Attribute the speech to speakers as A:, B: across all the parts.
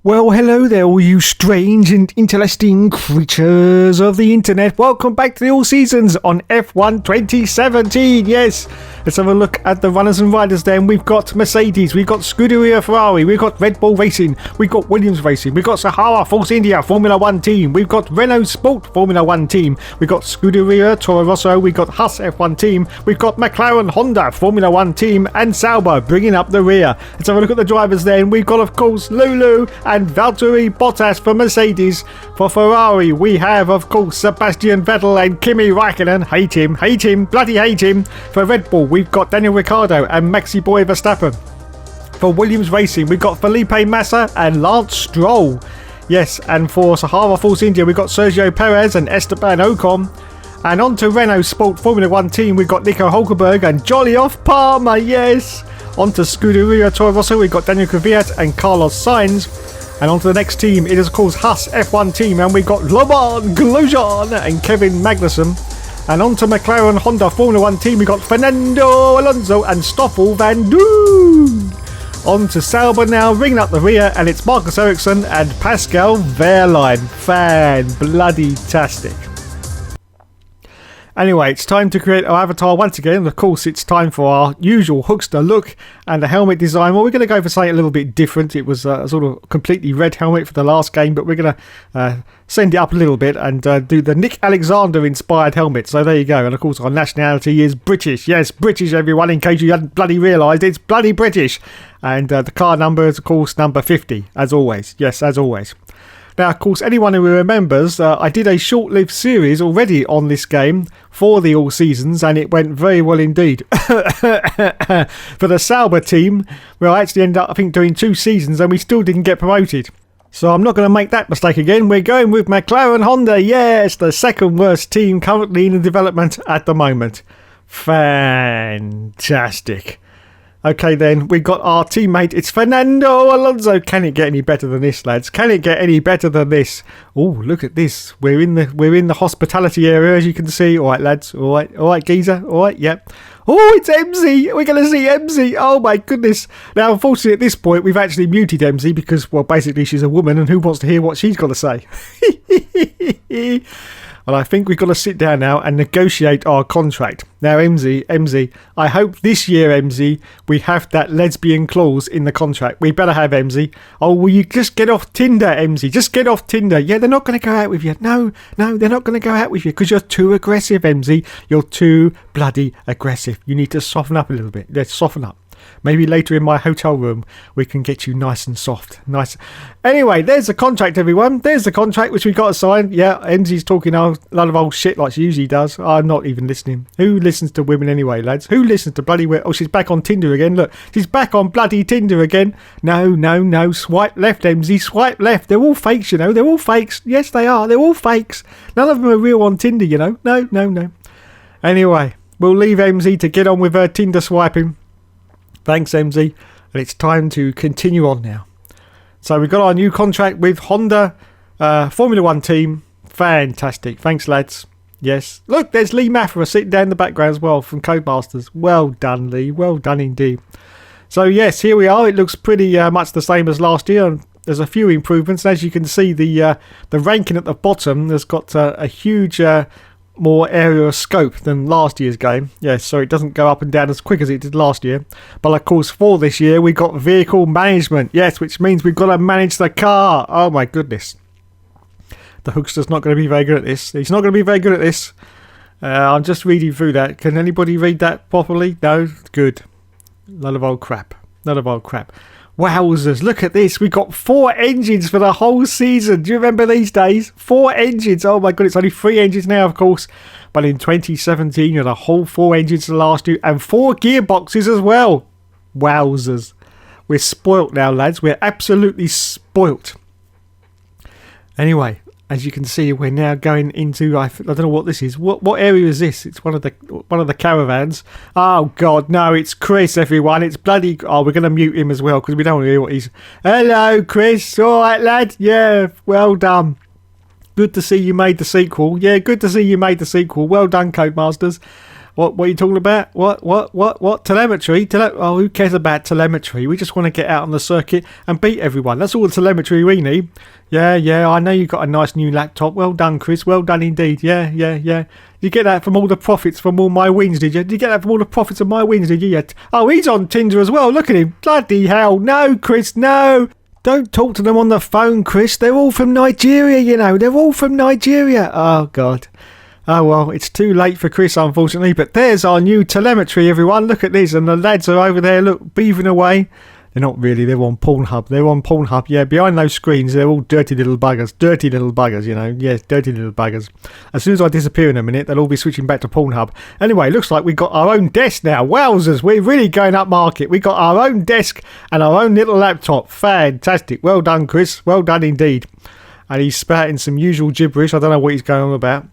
A: Well, hello there, all you strange and interesting creatures of the internet. Welcome back to the All Seasons on F1 2017. Yes, let's have a look at the runners and riders then. We've got Mercedes, we've got Scuderia Ferrari, we've got Red Bull Racing, we've got Williams Racing, we've got Sahara Force India Formula 1 team, we've got Renault Sport Formula 1 team, we've got Scuderia Toro Rosso, we've got Haas F1 team, we've got Mclaren Honda Formula 1 team, and Sauber bringing up the rear. Let's have a look at the drivers then. We've got, of course, Lulu and Valtteri Bottas for Mercedes. For Ferrari, we have, of course, Sebastian Vettel and Kimi Räikkönen. Hate him, bloody hate him. For Red Bull, we've got Daniel Ricciardo and Maxi Boy Verstappen. For Williams Racing, we've got Felipe Massa and Lance Stroll. Yes, and for Sahara Force India, we've got Sergio Perez and Esteban Ocon. And on to Renault Sport Formula 1 team, we've got Nico Holdenberg and Jolly Off Palmer, yes. On to Scuderia Toro Rosso, we've got Daniel Kvyat and Carlos Sainz. And on to the next team, it is of course Haas F1 team, and we've got Laurent Grosjean and Kevin Magnussen. And on to McLaren Honda Formula 1 team, we've got Fernando Alonso and Stoffel van Doorn. On to Sauber now, ringing up the rear, and it's Marcus Ericsson and Pascal Wehrlein. Fan-bloody-tastic. Anyway, it's time to create our avatar once again. Of course, it's time for our usual Hookster look and the helmet design. Well, we're going to go for something a little bit different. It was a sort of completely red helmet for the last game, but we're going to send it up a little bit and do the Nick Alexander inspired helmet. So there you go. And of course, our nationality is British. Yes, British, everyone, in case you hadn't bloody realised. It's bloody British. And the car number is, of course, number 50, as always. Yes, as always. Now, of course, anyone who remembers, I did a short-lived series already on this game for the All Seasons, and it went very well indeed. For the Sauber team, well, I actually ended up, I think, doing 2 seasons, and we still didn't get promoted. So I'm not going to make that mistake again. We're going with McLaren Honda. Yes, the second worst team currently in development at the moment. Fantastic. Okay then, we got our teammate, it's Fernando Alonso. Can it get any better than this, lads? Can it get any better than this? Oh, look at this. We're in the hospitality area, as you can see. Alright, lads. Alright, geezer. Alright, yep. Oh, it's MZ. We're going to see MZ. Oh my goodness. Now, unfortunately, at this point, we've actually muted MZ because, well, basically she's a woman and who wants to hear what she's got to say? Well, I think we've got to sit down now and negotiate our contract. Now, MZ, I hope this year, MZ, we have that lesbian clause in the contract. We better have, MZ. Oh, will you just get off Tinder, MZ? Just get off Tinder. Yeah, they're not going to go out with you. No, they're not going to go out with you because you're too aggressive, MZ. You're too bloody aggressive. You need to soften up a little bit. Let's soften up. Maybe later in my hotel room we can get you nice and soft. Nice. Anyway, there's the contract, everyone. There's the contract which we've got to sign. Yeah, MZ's talking a lot of old shit like she usually does. I'm not even listening. Who listens to women anyway, lads? Who listens to bloody... Oh, she's back on Tinder again. Look, she's back on bloody Tinder again. No. Swipe left, MZ. Swipe left. They're all fakes, you know. They're all fakes. Yes, they are. They're all fakes. None of them are real on Tinder, you know. No. Anyway, we'll leave MZ to get on with her Tinder swiping. Thanks, MZ. And it's time to continue on now. So we've got our new contract with Honda Formula 1 team. Fantastic. Thanks, lads. Yes. Look, there's Lee Maffera sitting down in the background as well from Codemasters. Well done, Lee. Well done indeed. So, yes, here we are. It looks pretty much the same as last year. And there's a few improvements. As you can see, the ranking at the bottom has got a huge... more area of scope than last year's game. Yes, so it doesn't go up and down as quick as it did last year. But of course, for this year, we got vehicle management. Yes, which means we've got to manage the car. Oh my goodness. The Hookster's not going to be very good at this. He's not going to be very good at this. I'm just reading through that. Can anybody read that properly? No? Good. Lot of old crap. Wowzers, look at this. We've got 4 engines for the whole season. Do you remember these days? 4 engines. Oh my god, it's only 3 engines now, of course. But in 2017, you had a whole 4 engines to last year and 4 gearboxes as well. Wowzers. We're spoilt now, lads. We're absolutely spoilt. Anyway, as you can see, we're now going into, I don't know what this is. What area is this? It's one of the caravans. Oh god, no, it's Chris, everyone. It's bloody... Oh, we're going to mute him as well because we don't want to hear what he's... Hello, Chris. All right, lad. Yeah, well done. Good to see you made the sequel. Yeah, good to see you made the sequel. Well done, Codemasters. What are you talking about? What? Telemetry? Oh, who cares about telemetry? We just want to get out on the circuit and beat everyone. That's all the telemetry we need. Yeah, I know you got a nice new laptop. Well done, Chris. Well done indeed. Yeah. You get that from all the profits from all my wins, did you? Did you get that from all the profits of my wins, did you? Oh, he's on Tinder as well. Look at him. Bloody hell. No, Chris, no. Don't talk to them on the phone, Chris. They're all from Nigeria, you know. They're all from Nigeria. Oh, God. Oh, well, it's too late for Chris, unfortunately. But there's our new telemetry, everyone. Look at this. And the lads are over there, look, beaving away. They're not really. They're on Pornhub. Yeah, behind those screens, they're all dirty little buggers, you know. Yes, dirty little buggers. As soon as I disappear in a minute, they'll all be switching back to Pornhub. Anyway, looks like we've got our own desk now. Wowzers, we're really going up market. We've got our own desk and our own little laptop. Fantastic. Well done, Chris. Well done indeed. And he's spouting some usual gibberish. I don't know what he's going on about.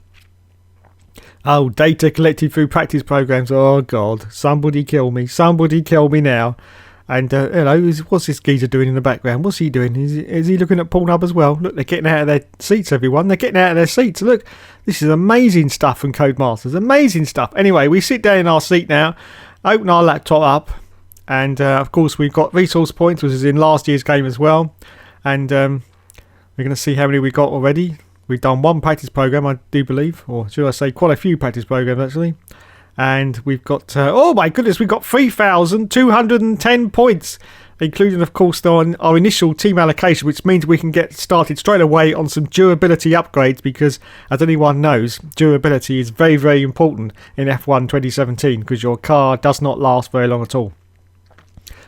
A: Oh, data collected through practice programs. Oh, God. Somebody kill me. Somebody kill me now. And, hello, what's this geezer doing in the background? What's he doing? Is he looking at Pornhub as well? Look, they're getting out of their seats, everyone. They're getting out of their seats. Look, this is amazing stuff from Codemasters. Amazing stuff. Anyway, we sit down in our seat now, open our laptop up, and, of course, we've got resource points, which is in last year's game as well. And we're going to see how many we got already. We've done one practice program, I do believe, or should I say quite a few practice programs, actually. And we've got, oh my goodness, we've got 3,210 points, including, of course, our initial team allocation, which means we can get started straight away on some durability upgrades because, as anyone knows, durability is very, very important in F1 2017 because your car does not last very long at all.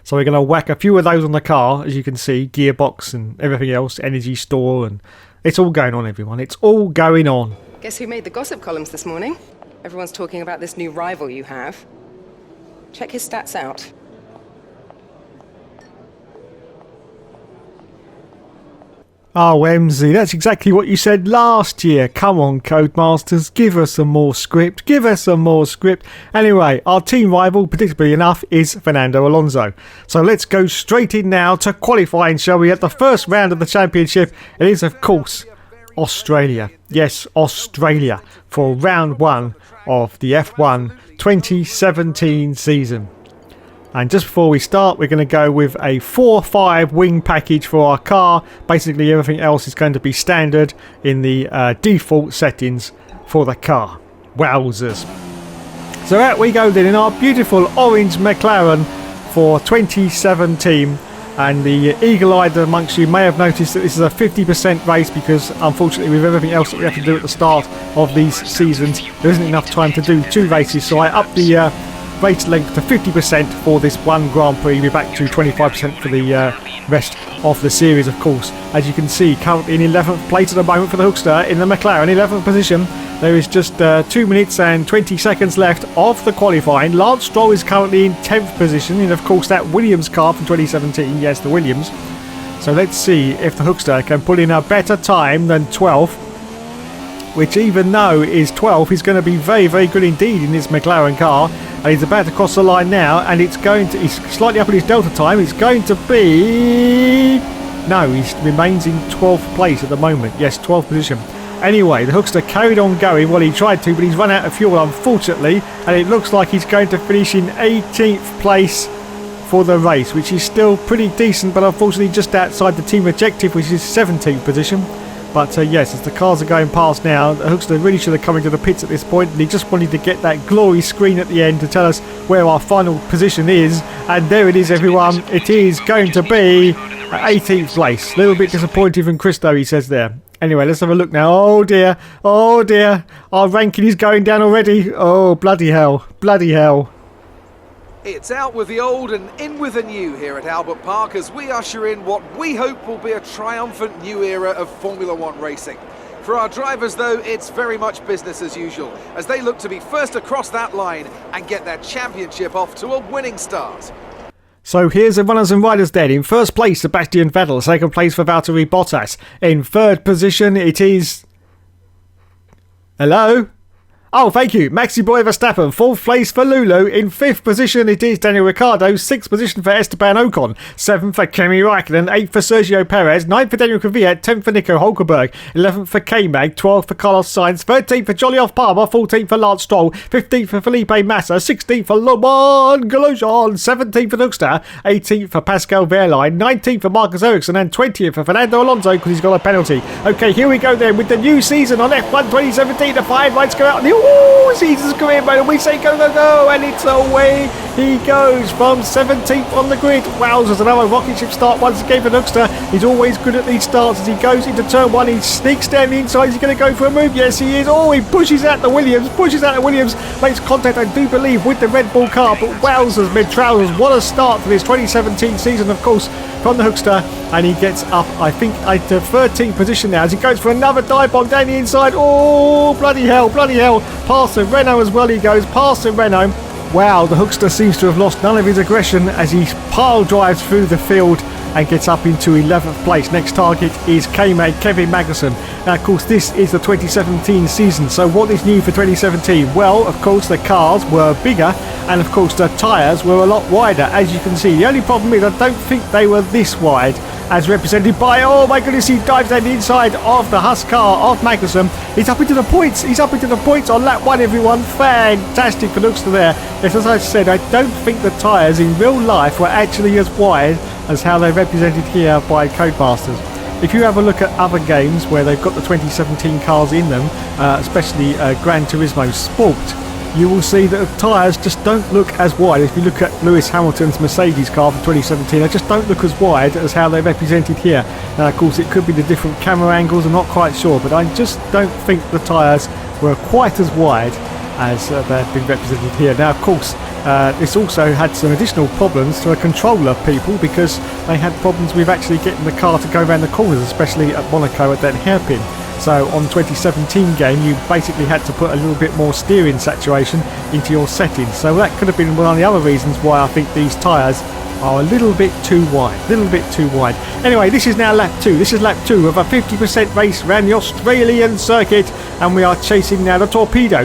A: So we're going to whack a few of those on the car, as you can see, gearbox and everything else, energy store, and it's all going on, everyone. It's all going on.
B: Guess who made the gossip columns this morning? Everyone's talking about this new rival you have. Check his stats out.
A: Oh, MZ, that's exactly what you said last year. Come on, Codemasters, give us some more script. Anyway, our team rival, predictably enough, is Fernando Alonso. So let's go straight in now to qualifying, shall we? At the first round of the championship, it is, of course, Australia. Yes, Australia for round one of the F1 2017 season. And just before we start, we're going to go with a 4-5 wing package for our car. Basically, everything else is going to be standard in the default settings for the car. Wowzers. So out we go then in our beautiful orange McLaren for 2017. And the eagle-eyed amongst you may have noticed that this is a 50% race because, unfortunately, with everything else that we have to do at the start of these seasons, there isn't enough time to do 2 races. So I upped the race length to 50% for this one Grand Prix. We're back to 25% for the rest of the series, of course. As you can see, currently in 11th place at the moment for the Hookster in the McLaren, 11th position. There is just 2 minutes and 20 seconds left of the qualifying. Lance Stroll is currently in 10th position in, of course, that Williams car from 2017. Yes, the Williams. So let's see if the Hookster can pull in a better time than 12th, which, even though is 12th, is going to be very, very good indeed in this McLaren car. And he's about to cross the line now, and he's slightly up in his delta time. It's going to be... No, he remains in 12th place at the moment. Yes, 12th position. Anyway, the Hookster carried on going. Well, he tried to, but he's run out of fuel, unfortunately. And it looks like he's going to finish in 18th place for the race, which is still pretty decent, but unfortunately just outside the team objective, which is 17th position. But yes, as the cars are going past now, the Hookster really should have come into the pits at this point, and he just wanted to get that glory screen at the end to tell us where our final position is. And there it is, everyone. It is going to be 18th place. A little bit disappointing from Christo, he says there. Anyway, let's have a look now. Oh dear, our ranking is going down already. Oh, bloody hell,
C: It's out with the old and in with the new here at Albert Park as we usher in what we hope will be a triumphant new era of Formula One racing. For our drivers, though, it's very much business as usual as they look to be first across that line and get their championship off to a winning start.
A: So here's the runners and riders then. In first place, Sebastian Vettel. Second place for Valtteri Bottas. In third position, it is... Hello? Oh, thank you. Maxi Boy Verstappen, 4th place for Lulu. In 5th position, it is Daniel Ricciardo. 6th position for Esteban Ocon. 7th for Kimi Raikkonen. 8th for Sergio Perez. 9th for Daniel Kvyat. 10th for Nico Hulkenberg. 11th for K-Mag. 12th for Carlos Sainz. 13th for Jolly Off Palmer. 14th for Lance Stroll. 15th for Felipe Massa. 16th for Laurent Grosjean. 17th for Hoekstra. 18th for Pascal Wehrlein. 19th for Marcus Ericsson. And 20th for Fernando Alonso because he's got a penalty. Okay, here we go then with the new season on F1 2017. The 5 lights go out. Oh, season's career mode, and we say go, go, go, and it's away he goes from 17th on the grid. Wowzers, another rocket ship start once again for Hoekstra. He's always good at these starts as he goes into turn 1. He sneaks down the inside. He's going to go for a move. Yes, he is. Oh, he pushes out the Williams, makes contact, I do believe, with the Red Bull car. But wowzers, mid-trousers, what a start for this 2017 season, of course, from the Hoekstra. And he gets up, I think, at the 13th position now as he goes for another dive bomb down the inside. Oh, bloody hell. Past the Renault as well he goes, past the Renault. Wow, the Hoekstra seems to have lost none of his aggression as he pile drives through the field and gets up into 11th place. Next target is K-Mag, Kevin Magnussen. Now, of course, this is the 2017 season, so what is new for 2017? Well, of course, the cars were bigger, and of course, the tyres were a lot wider, as you can see. The only problem is I don't think they were this wide, as represented by, oh my goodness, he dives down the inside of the Husk car of Magnussen. He's up into the points. On lap 1, everyone. Fantastic for Hoekstra there. Yes, as I said, I don't think the tyres in real life were actually as wide as how they're represented here by Codemasters. If you have a look at other games where they've got the 2017 cars in them, especially Gran Turismo Sport, you will see that the tyres just don't look as wide. If you look at Lewis Hamilton's Mercedes car from 2017, they just don't look as wide as how they're represented here. Now, of course, it could be the different camera angles, I'm not quite sure, but I just don't think the tyres were quite as wide as they've been represented here. Now, of course, this also had some additional problems to the controller people because they had problems with actually getting the car to go around the corners, especially at Monaco at that hairpin. So on 2017 game, you basically had to put a little bit more steering saturation into your settings. So that could have been one of the other reasons why I think these tyres are a little bit too wide. Anyway, this is now lap 2. This is lap 2 of a 50% race around the Australian circuit, and we are chasing now the Torpedo,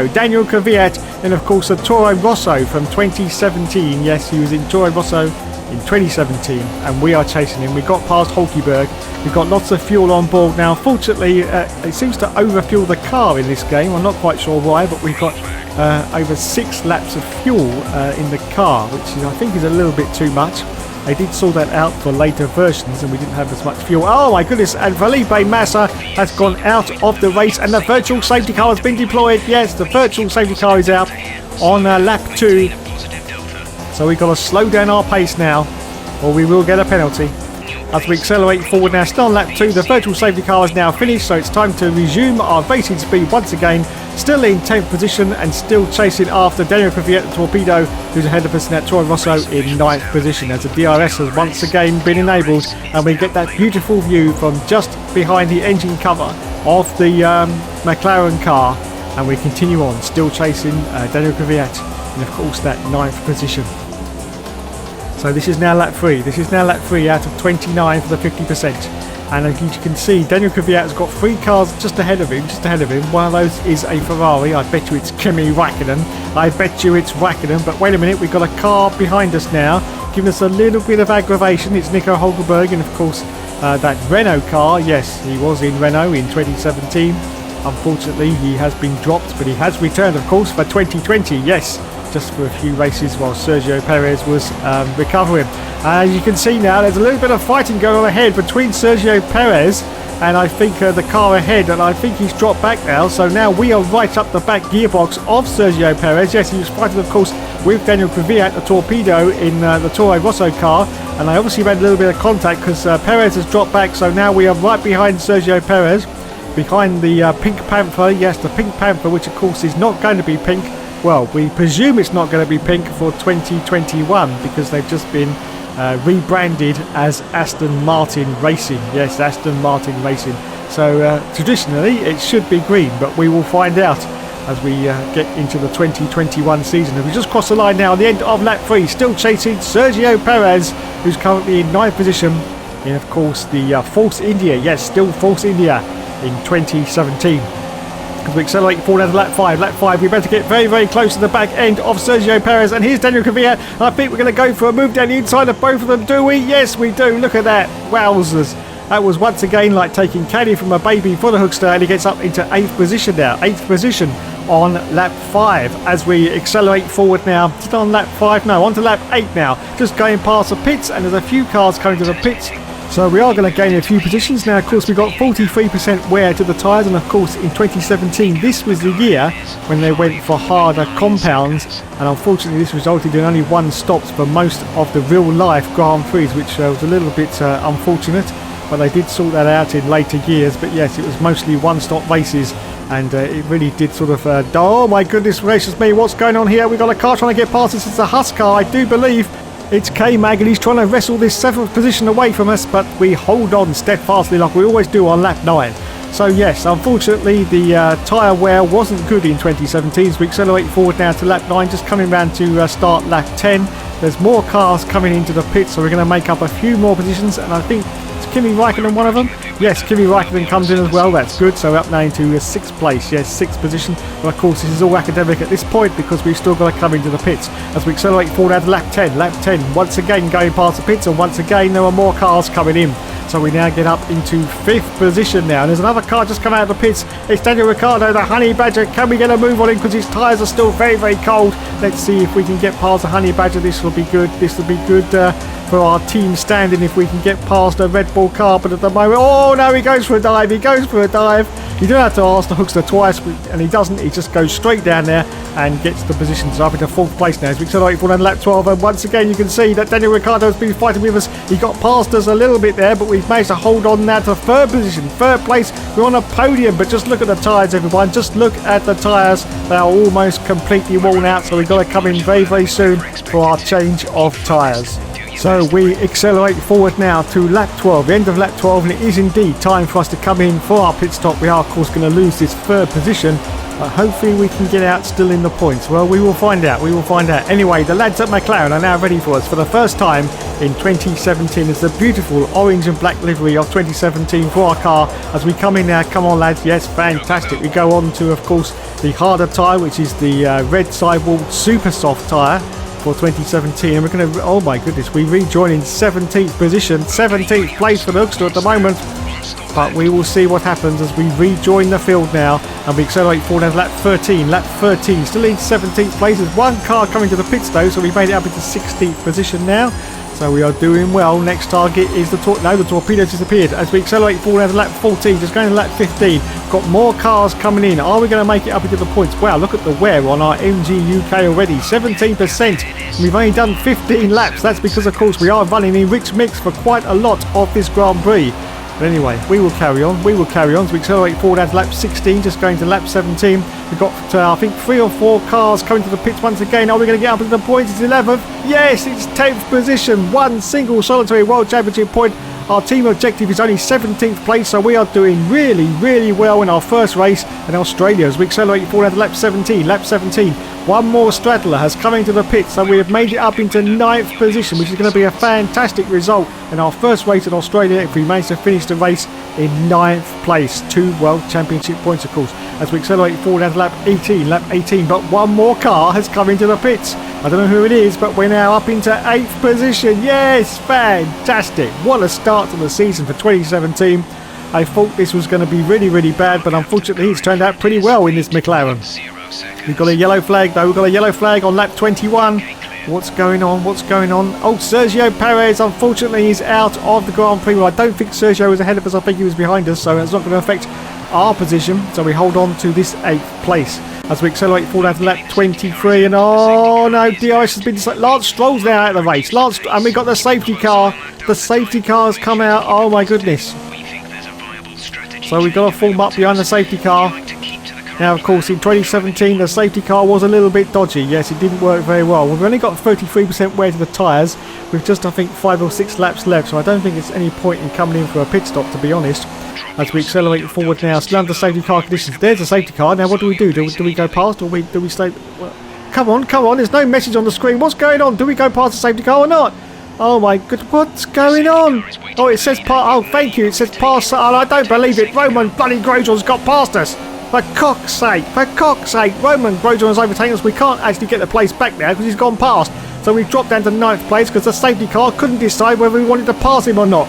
A: Daniel Kvyat, and of course the Toro Rosso from 2017. Yes, he was in Toro Rosso in 2017, and we are chasing him. We got past Hulkenberg. We've got lots of fuel on board now. Fortunately, it seems to overfuel the car in this game. I'm not quite sure why, but we've got over 6 laps of fuel in the car, which I think is a little bit too much. They did sort that out for later versions and we didn't have as much fuel. Oh my goodness, and Felipe Massa has gone out of the race and the virtual safety car has been deployed. Yes, the virtual safety car is out on lap 2. So we've got to slow down our pace now or we will get a penalty. As we accelerate forward now, still on lap 2, the virtual safety car is now finished, so it's time to resume our racing speed once again. Still in 10th position and still chasing after Daniel Kvyat, the Torpedo, who's ahead of us in that Toro Rosso in 9th position, as the DRS has once again been enabled, and we get that beautiful view from just behind the engine cover of the McLaren car, and we continue on, still chasing Daniel Kvyat in, of course, that 9th position. So this is now lap 3. This is now lap 3 out of 29 for the 50%. And as you can see, Daniel Kvyat has got 3 cars just ahead of him. One of those is a Ferrari. I bet you it's Kimi Raikkonen. But wait a minute, we've got a car behind us now, giving us a little bit of aggravation. It's Nico Holdenberg, and of course, that Renault car. Yes, he was in Renault in 2017. Unfortunately, he has been dropped, but he has returned, of course, for 2020. Yes, just for a few races while Sergio Perez was recovering. As you can see now, there's a little bit of fighting going on ahead between Sergio Perez and I think the car ahead, and I think he's dropped back now. So now we are right up the back gearbox of Sergio Perez. Yes, he was fighting, of course, with Daniel Kvyat, the Torpedo, in the Toro Rosso car, and I obviously made a little bit of contact because Perez has dropped back. So now we are right behind Sergio Perez, behind the Pink Panther. Yes, the Pink Panther, which of course is not going to be pink. Well, we presume it's not going to be pink for 2021 because they've just been rebranded as Aston Martin Racing. Yes, Aston Martin Racing. So traditionally it should be green, but we will find out as we get into the 2021 season. And we just crossed the line now at the end of lap 3, still chasing Sergio Perez, who's currently in 9th position in, of course, the Force India. Yes, still Force India in 2017. As we accelerate forward out of lap 5. Lap 5, we better get very, very close to the back end of Sergio Perez. And here's Daniel Kvyat. I think we're going to go for a move down the inside of both of them, do we? Yes, we do. Look at that. Wowzers. That was once again like taking candy from a baby for the Hookster, and he gets up into 8th position now. 8th position on lap 5 as we accelerate forward now. Just on lap 5? No, on to lap 8 now. Just going past the pits, and there's a few cars coming to the pits. So we are going to gain a few positions. Now, of course, we got 43% wear to the tyres, and of course, in 2017, this was the year when they went for harder compounds, and unfortunately, this resulted in only 1 stops for most of the real-life Grand Prix, which was a little bit unfortunate, but they did sort that out in later years. But yes, it was mostly 1-stop races, and it really did sort of... oh my goodness gracious me, what's going on here? We've got a car trying to get past us. It's a Huss car, I do believe. It's K-Mag, and he's trying to wrestle this 7th position away from us, but we hold on steadfastly like we always do on lap 9. So yes, unfortunately the tyre wear wasn't good in 2017, so we accelerate forward now to lap 9, just coming round to start lap 10. There's more cars coming into the pit, so we're going to make up a few more positions, and I think Kimi Raikkonen one of them? Yes, Kimi Raikkonen comes in as well. That's good. So up now into 6th place. Yes, 6th position. But of course, this is all academic at this point because we've still got to come into the pits as we accelerate forward out of lap 10. Lap 10, once again going past the pits, and once again there are more cars coming in. So we now get up into 5th position now. And there's another car just come out of the pits. It's Daniel Ricciardo, the Honey Badger. Can we get a move on him because his tyres are still very, very cold? Let's see if we can get past the Honey Badger. This will be good. This will be good for our team standing if we can get past a Red Bull car. But at the moment, oh no, he goes for a dive. He goes for a dive. You don't have to ask the Hookster twice, and he doesn't. He just goes straight down there and gets the positions up into 4th place now. As we accelerate forward on lap 12, and once again you can see that Daniel Ricciardo has been fighting with us. He got past us a little bit there, but we've managed to hold on now to 3rd position. 3rd place, we're on a podium, but just look at the tyres, everyone. Just look at the tyres. They are almost completely worn out, so we've got to come in very, very soon for our change of tyres. So we accelerate forward now to lap 12, the end of lap 12, and it is indeed time for us to come in for our pit stop. We are, of course, going to lose this 3rd position, but hopefully we can get out still in the points. Well, we will find out. We will find out. Anyway, the lads at Mclaren are now ready for us for the first time in 2017. It's the beautiful orange and black livery of 2017 for our car as we come in now. Come on, lads. Yes, fantastic. We go on to, of course, the harder tyre, which is the red sidewall super soft tyre for 2017, and we're going to, oh my goodness, we rejoin in 17th position, 17th place for the Hookster at the moment, but we will see what happens as we rejoin the field now, and we accelerate forward to lap 13, still in 17th place. There's one car coming to the pits though, so we made it up into 16th position now, so we are doing well. Next target is the torpedo disappeared as we accelerate forward to lap 14, just going to lap 15. Got more cars coming in. Are we going to make it up into the points? Wow, look at the wear on our MG UK already, 17%. We've only done 15 laps. That's because, of course, we are running in rich mix for quite a lot of this Grand Prix. But anyway, we will carry on. We will carry on. So we accelerate forward at lap 16, just going to lap 17. We've got, I think, 3 or 4 cars coming to the pits once again. Are we going to get up into the points? It's 11th. Yes, it's 10th position. One single solitary World Championship point. Our team objective is only 17th place, so we are doing really, really well in our first race in Australia as we accelerate forward at lap 17. Lap 17, one more straddler has come into the pit, so we have made it up into 9th position, which is going to be a fantastic result in our first race in Australia if we manage to finish the race in 9th place. 2 World Championship points, of course, as we accelerate forward at lap 18. But one more car has come into the pits. I don't know who it is, but we're now up into 8th position. Yes, fantastic. What a start to the season for 2017. I thought this was going to be really, really bad, but unfortunately it's turned out pretty well in this McLaren. We've got a yellow flag though. We've got a yellow flag on lap 21. What's going on? What's going on? Oh, Sergio Perez, unfortunately, is out of the Grand Prix. Well, I don't think Sergio was ahead of us. I think he was behind us, so it's not going to affect our position. So we hold on to this 8th place as we accelerate forward out to lap 23. And oh no, DRS has been... Lance Stroll's now out of the race. And we got the safety car. The safety car's come out. Oh my goodness. So we've got to form up behind the safety car. Now, of course, in 2017, the safety car was a little bit dodgy. Yes, it didn't work very well. We've only got 33% wear to the tyres with just, I think, 5 or 6 laps left. So I don't think it's any point in coming in for a pit stop, to be honest. As we accelerate forward now, still under safety car conditions. There's the safety car. Now, what do we do? Do we go past or do we stay? Well, come on. There's no message on the screen. What's going on? Do we go past the safety car or not? Oh my god, what's going on? Oh, it says oh, thank you. It says pass. Oh, I don't believe it. Roman bloody Grosjean's got past us. For cock's sake, Roman Grosjean has overtaken us. We can't actually get the place back now because he's gone past. So we've dropped down to 9th place because the safety car couldn't decide whether we wanted to pass him or not.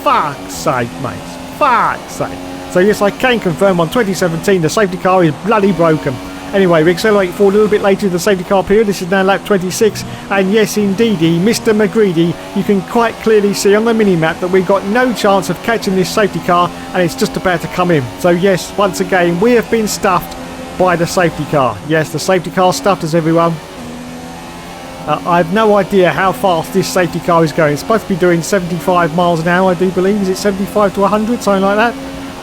A: Fuck's sake, mates. Fuck's sake. So yes, I can confirm on 2017 the safety car is bloody broken. Anyway, we accelerate forward a little bit later in the safety car period. This is now lap 26. And yes, indeedy, Mr. McGreedy, you can quite clearly see on the mini-map that we've got no chance of catching this safety car and it's just about to come in. So yes, once again, we have been stuffed by the safety car. Yes, the safety car stuffed us, everyone. I have no idea how fast this safety car is going. It's supposed to be doing 75 miles an hour, I do believe. Is it 75 to 100, something like that?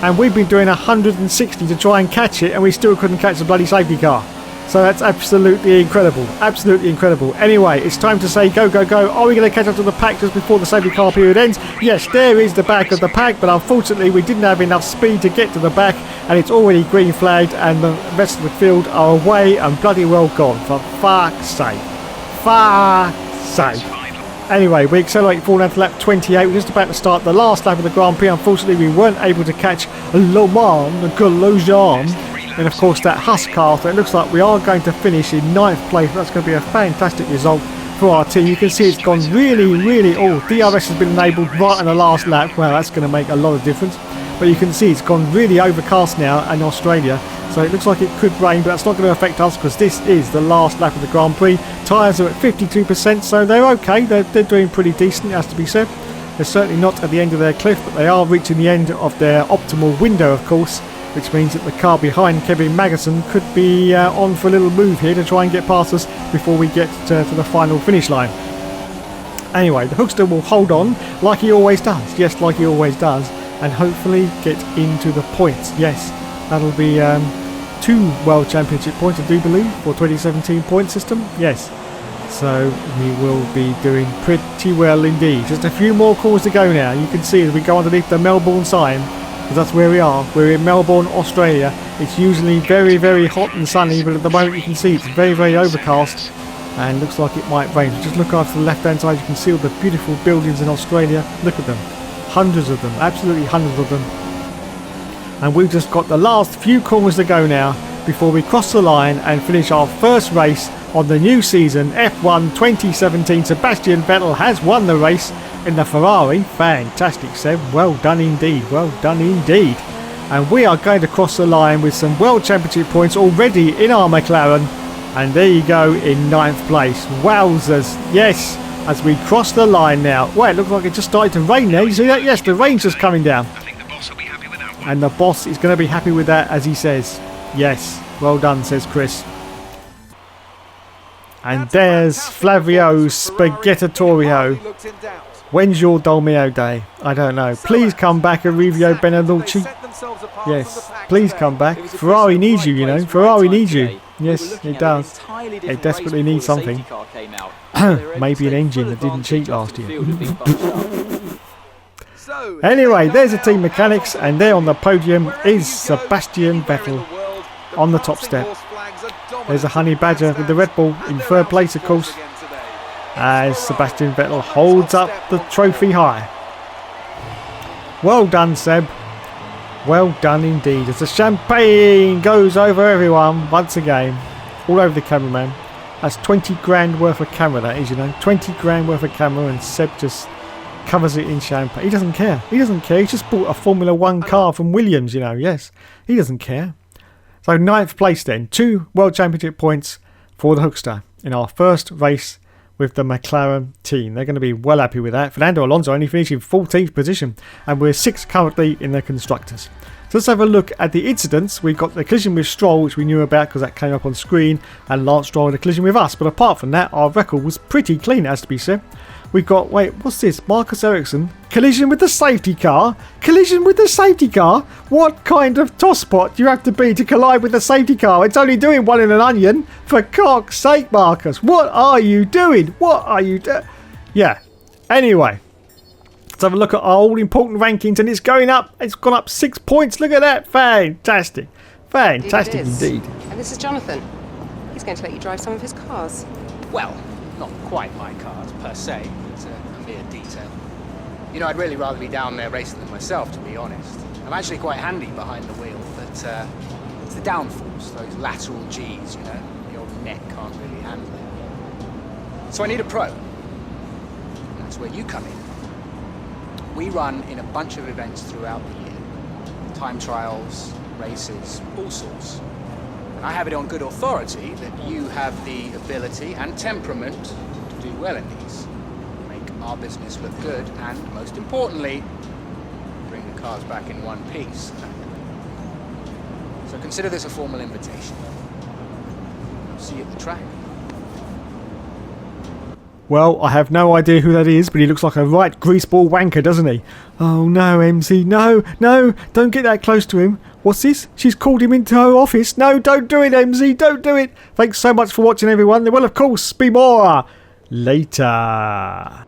A: And we've been doing 160 to try and catch it, and we still couldn't catch the bloody safety car. So that's absolutely incredible. Absolutely incredible. Anyway, it's time to say go, go, go. Are we going to catch up to the pack just before the safety car period ends? Yes, there is the back of the pack, but unfortunately we didn't have enough speed to get to the back, and it's already green flagged, and the rest of the field are away and bloody well gone. For fuck's sake. Fuck's sake. Anyway, we accelerate forward down to lap 28. We're just about to start the last lap of the Grand Prix. Unfortunately, we weren't able to catch Le Mans Grosjean. And of course, that Huss car. So it looks like we are going to finish in 9th place. That's going to be a fantastic result for our team. You can see it's gone really, really... Oh, DRS has been enabled right on the last lap. Well, that's going to make a lot of difference. But you can see it's gone really overcast now in Australia. So it looks like it could rain, but that's not going to affect us because this is the last lap of the Grand Prix. Tyres are at 52%, so they're okay. They're doing pretty decent, it has to be said. They're certainly not at the end of their cliff, but they are reaching the end of their optimal window, of course, which means that the car behind Kevin Magnussen could be on for a little move here to try and get past us before we get to the final finish line. Anyway, the Hookster will hold on like he always does. Yes, like he always does. And hopefully get into the points. Yes, that'll be 2 World Championship points, I do believe, for 2017 point system. Yes, so we will be doing pretty well indeed. Just a few more calls to go now. You can see as we go underneath the Melbourne sign, because that's where we are. We're in Melbourne, Australia. It's usually very, very hot and sunny, but at the moment you can see it's very, very overcast and looks like it might rain. So just look out to the left-hand side. You can see all the beautiful buildings in Australia. Look at them. Hundreds of them, absolutely hundreds of them. And we've just got the last few corners to go now before we cross the line and finish our first race on the new season, F1 2017. Sebastian Vettel has won the race in the Ferrari. Fantastic, Seb. Well done indeed. Well done indeed. And we are going to cross the line with some World Championship points already in our McLaren. And there you go in 9th place. Wowzers. Yes. As we cross the line now. Well, it looks like it just started to rain there. You see that? Yes, the rain's just coming down.
D: I think the boss will be happy with that one.
A: And the boss is going to be happy with that, as he says. Yes, well done, says Chris. And there's Flavio Spaghettatorio. When's your Dolmio day? I don't know. Please come back, Arrivio Benelucci. Yes, please come back. Ferrari needs you, you know. Ferrari needs you. Yes, it does. It desperately needs something. Maybe an engine that didn't cheat last year. Anyway, there's the team mechanics, and there on the podium is Sebastian Vettel on the top step. There's a Honey Badger with the Red Bull in 3rd place, of course, as Sebastian Vettel holds up the trophy high. Well done, Seb. Well done indeed. As the champagne goes over everyone once again, all over the cameraman. That's 20 grand worth of camera, that is, you know. 20 grand worth of camera, and Seb just covers it in champagne. He doesn't care. He doesn't care. He just bought a Formula 1 car from Williams, you know. Yes, he doesn't care. So 9th place then. 2 World Championship points for the Hookster in our first race with the McLaren team. They're going to be well happy with that. Fernando Alonso only finishing 14th position, and we're 6th currently in the Constructors. So let's have a look at the incidents. We've got the collision with Stroll, which we knew about because that came up on screen, and Lance Stroll had a collision with us. But apart from that, our record was pretty clean, as to be said. We've got, wait, what's this? Marcus Ericsson. Collision with the safety car. Collision with the safety car? What kind of tosspot do you have to be to collide with the safety car? It's only doing 1 in an onion. For cock's sake, Marcus. What are you doing? What are you doing? Yeah. Anyway. Let's have a look at our all-important rankings, and it's going up. It's gone up 6 points. Look at that. Fantastic. Fantastic indeed.
B: And this is Jonathan. He's going to let you drive some of his cars.
E: Well, not quite my cars per se. It's a mere detail. You know, I'd really rather be down there racing them myself, to be honest. I'm actually quite handy behind the wheel, but It's the downforce, those lateral G's, you know. The old neck can't really handle it. So I need a pro. And that's where you come in. We run in a bunch of events throughout the year. Time trials, races, all sorts. And I have it on good authority that you have the ability and temperament to do well in these. Make our business look good and, most importantly, bring the cars back in one piece. So consider this a formal invitation. See you at the track.
A: Well, I have no idea who that is, but he looks like a right greaseball wanker, doesn't he? Oh no, MC, no, don't get that close to him. What's this? She's called him into her office. No, don't do it, MC, don't do it. Thanks so much for watching, everyone. There will, of course, be more later.